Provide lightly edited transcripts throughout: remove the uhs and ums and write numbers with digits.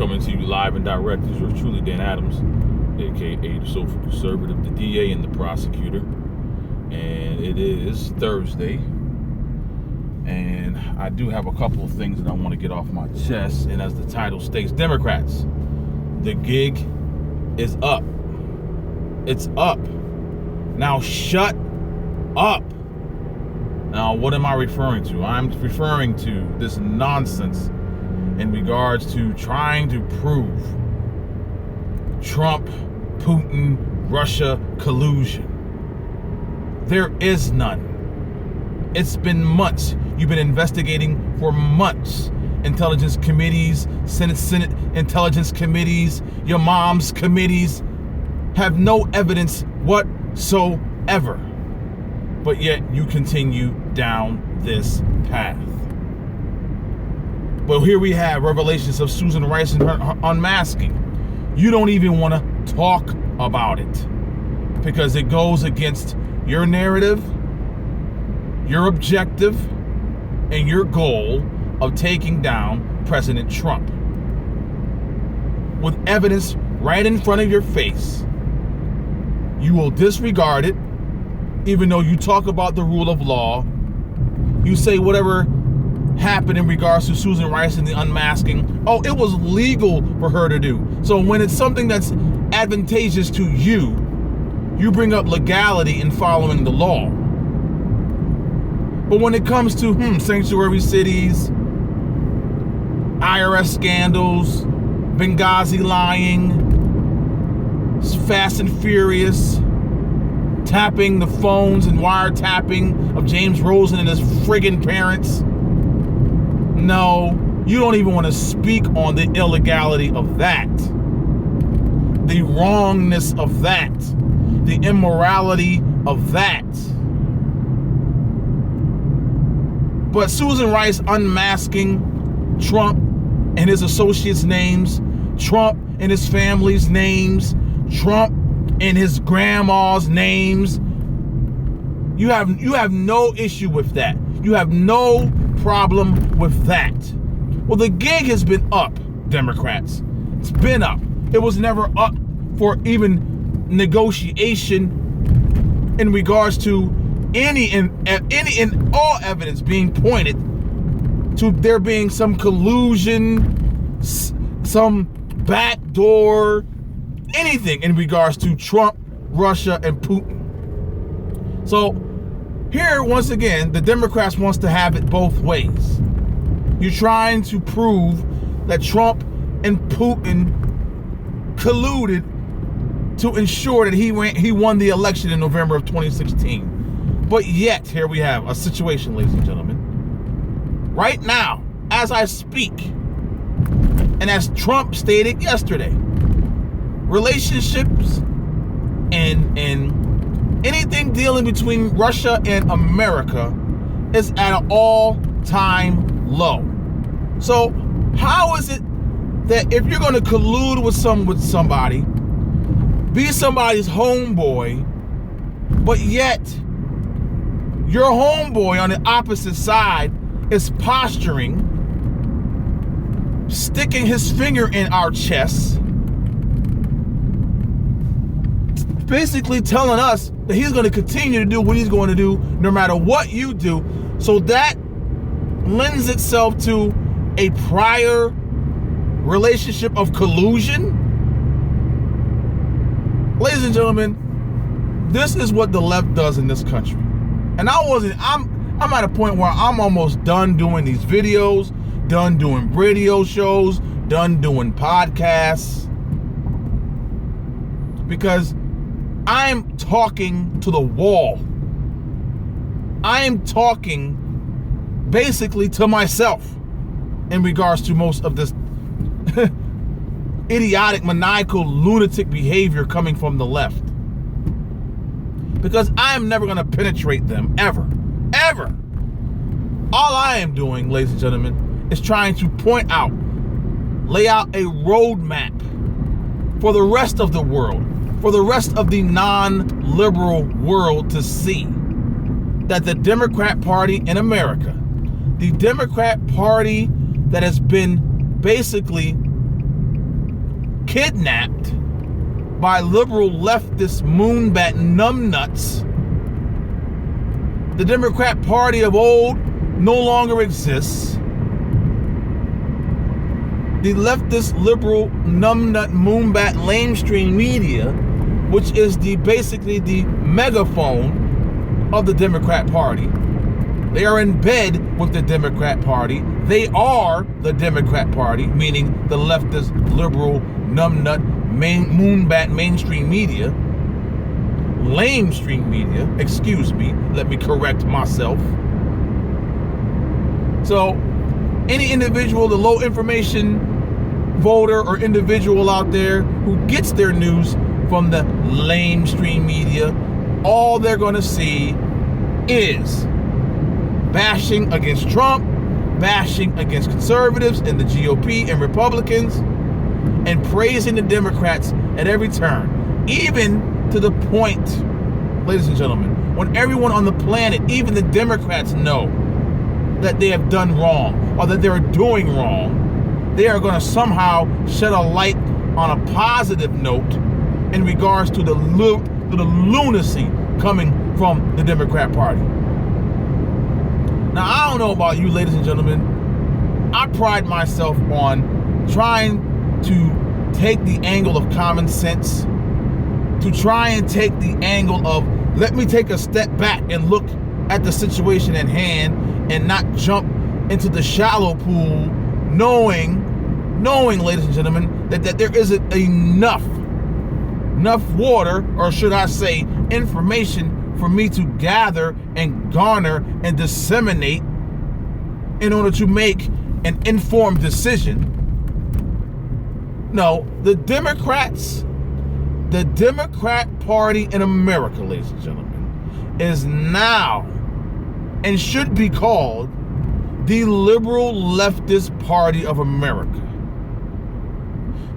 Coming to you live and direct is yours truly, Dan Adams, aka the Soulful Conservative, the DA, and the prosecutor. And it is Thursday, and I do have a couple of things that I want to get off my chest. And as the title states, Democrats, the gig is up. It's up. Now shut up. Now, what am I referring to? I'm referring to this nonsense in regards to trying to prove Trump, Putin, Russia collusion. There is none. It's been months. You've been investigating for months. Intelligence committees, Senate intelligence committees, your mom's committees have no evidence whatsoever. But yet you continue down this path. But here we have revelations of Susan Rice and her unmasking. You don't even want to talk about it because it goes against your narrative, your objective, and your goal of taking down President Trump. With evidence right in front of your face, you will disregard it, even though you talk about the rule of law. You say whatever happened in regards to Susan Rice and the unmasking, oh, it was legal for her to do. So when it's something that's advantageous to you, you bring up legality in following the law. But when it comes to sanctuary cities, IRS scandals, Benghazi lying, Fast and Furious, tapping the phones and wiretapping of James Rosen and his friggin' parents, no, you don't even want to speak on the illegality of that, the wrongness of that, the immorality of that. But Susan Rice unmasking Trump and his associates' names, Trump and his family's names, Trump and his grandma's names, you have no issue with that. You have no problem with that. Well, the gig has been up, Democrats. It's been up. It was never up for even negotiation in regards to any and all evidence being pointed to there being some collusion, some backdoor, anything in regards to Trump, Russia, and Putin. So here, once again, the Democrats wants to have it both ways. You're trying to prove that Trump and Putin colluded to ensure that he won the election in November of 2016. But yet, here we have a situation, ladies and gentlemen. Right now, as I speak, and as Trump stated yesterday, relationships and anything dealing between Russia and America is at an all-time low. So how is it that if you're going to collude with somebody, be somebody's homeboy, but yet your homeboy on the opposite side is posturing, sticking his finger in our chests, basically telling us that he's going to continue to do what he's going to do no matter what you do. So that lends itself to a prior relationship of collusion. Ladies and gentlemen, this is what the left does in this country. And I'm at a point where I'm almost done doing these videos, done doing radio shows, done doing podcasts, because I'm talking to the wall. I am talking basically to myself in regards to most of this idiotic, maniacal, lunatic behavior coming from the left. Because I am never going to penetrate them, ever. Ever. All I am doing, ladies and gentlemen, is trying to point out, lay out a roadmap for the rest of the world, for the rest of the non-liberal world to see that the Democrat Party in America, the Democrat Party that has been basically kidnapped by liberal leftist moonbat numbnuts. The Democrat Party of old no longer exists. The leftist liberal numbnut moonbat lamestream media, which is basically the megaphone of the Democrat Party. They are in bed with the Democrat Party. They are the Democrat Party, meaning the leftist liberal numbnut moonbat mainstream media. Lamestream media, excuse me, let me correct myself. So, any individual, the low information voter or individual out there who gets their news from the lamestream media, all they're going to see is bashing against Trump, bashing against conservatives and the GOP and Republicans, and praising the Democrats at every turn, even to the point, ladies and gentlemen, when everyone on the planet, even the Democrats, know that they have done wrong or that they're doing wrong, they are going to somehow shed a light on a positive note in regards to the lunacy coming from the Democrat Party. Now, I don't know about you, ladies and gentlemen. I pride myself on trying to take the angle of common sense, to try and take the angle of, let me take a step back and look at the situation at hand and not jump into the shallow pool, knowing, ladies and gentlemen, that there isn't enough water, or should I say, information for me to gather and garner and disseminate in order to make an informed decision. No, the Democrat Party in America, ladies and gentlemen, is now and should be called the liberal leftist party of America.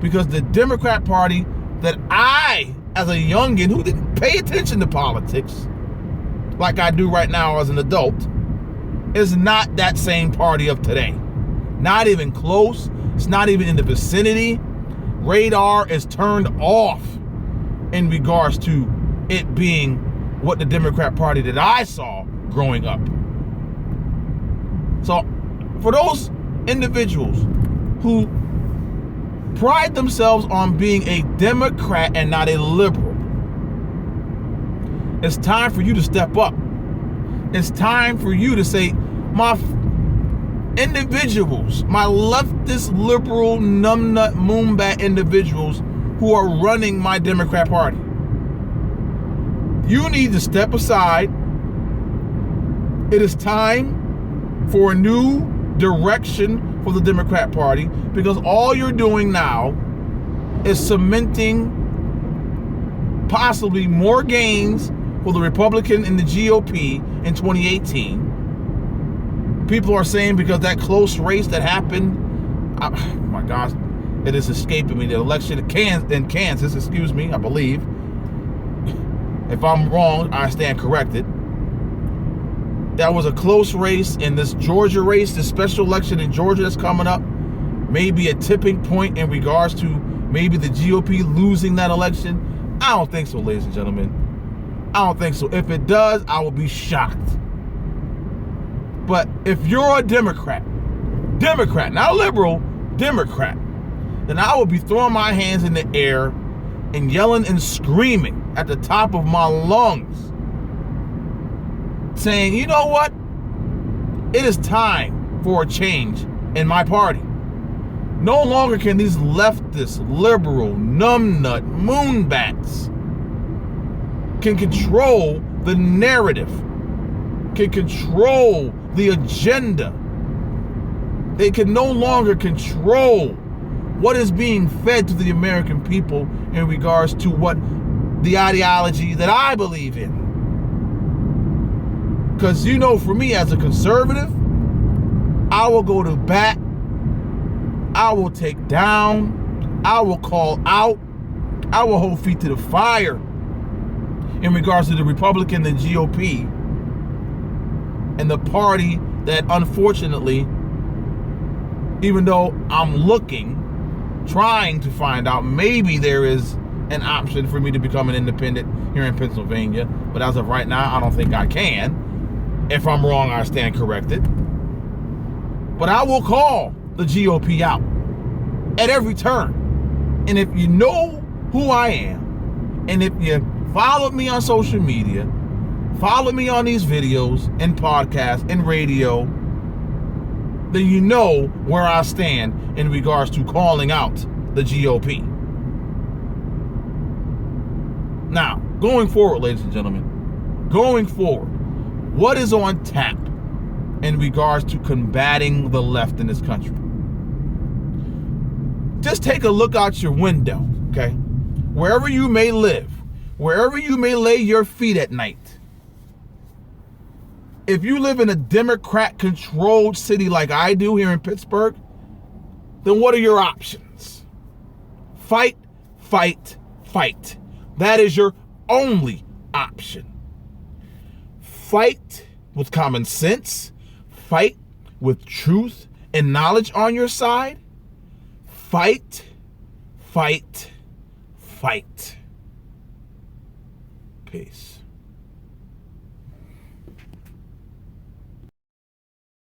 Because the Democrat Party that I, as a youngin who didn't pay attention to politics like I do right now as an adult, is not that same party of today. Not even close. It's not even in the vicinity. Radar is turned off in regards to it being what the Democrat Party that I saw growing up. So, for those individuals who pride themselves on being a Democrat and not a liberal, it's time for you to step up. It's time for you to say, my individuals, my leftist, liberal, numbnut, moonbat individuals who are running my Democrat Party, you need to step aside. It is time for a new direction for the Democrat Party, because all you're doing now is cementing possibly more gains for the Republican and the GOP in 2018. People are saying because that close race that happened, oh my gosh, it is escaping me, the election in Kansas, excuse me, I believe. If I'm wrong, I stand corrected. That was a close race, in this Georgia race, this special election in Georgia that's coming up, may be a tipping point in regards to maybe the GOP losing that election. I don't think so, ladies and gentlemen. I don't think so. If it does, I will be shocked. But if you're a Democrat, not a liberal, Democrat, then I will be throwing my hands in the air and yelling and screaming at the top of my lungs, saying, you know what? It is time for a change in my party. No longer can these leftist, liberal, numbnut, moonbats can control the narrative, can control the agenda. They can no longer control what is being fed to the American people in regards to what the ideology that I believe in. Because, you know, for me as a conservative, I will go to bat, I will take down, I will call out, I will hold feet to the fire in regards to the Republican and GOP and the party that, unfortunately, even though I'm looking trying to find out maybe there is an option for me to become an independent here in Pennsylvania. But as of right now, I don't think I can. If I'm wrong, I stand corrected. But I will call the GOP out at every turn. And if you know who I am, and if you followed me on social media, follow me on these videos and podcasts and radio, then you know where I stand in regards to calling out the GOP. Now, going forward, ladies and gentlemen, going forward, what is on tap in regards to combating the left in this country? Just take a look out your window, okay? Wherever you may live, wherever you may lay your feet at night, if you live in a Democrat-controlled city like I do here in Pittsburgh, then what are your options? Fight, fight, fight. That is your only option. Fight with common sense. Fight with truth and knowledge on your side. Fight, fight, fight. Peace.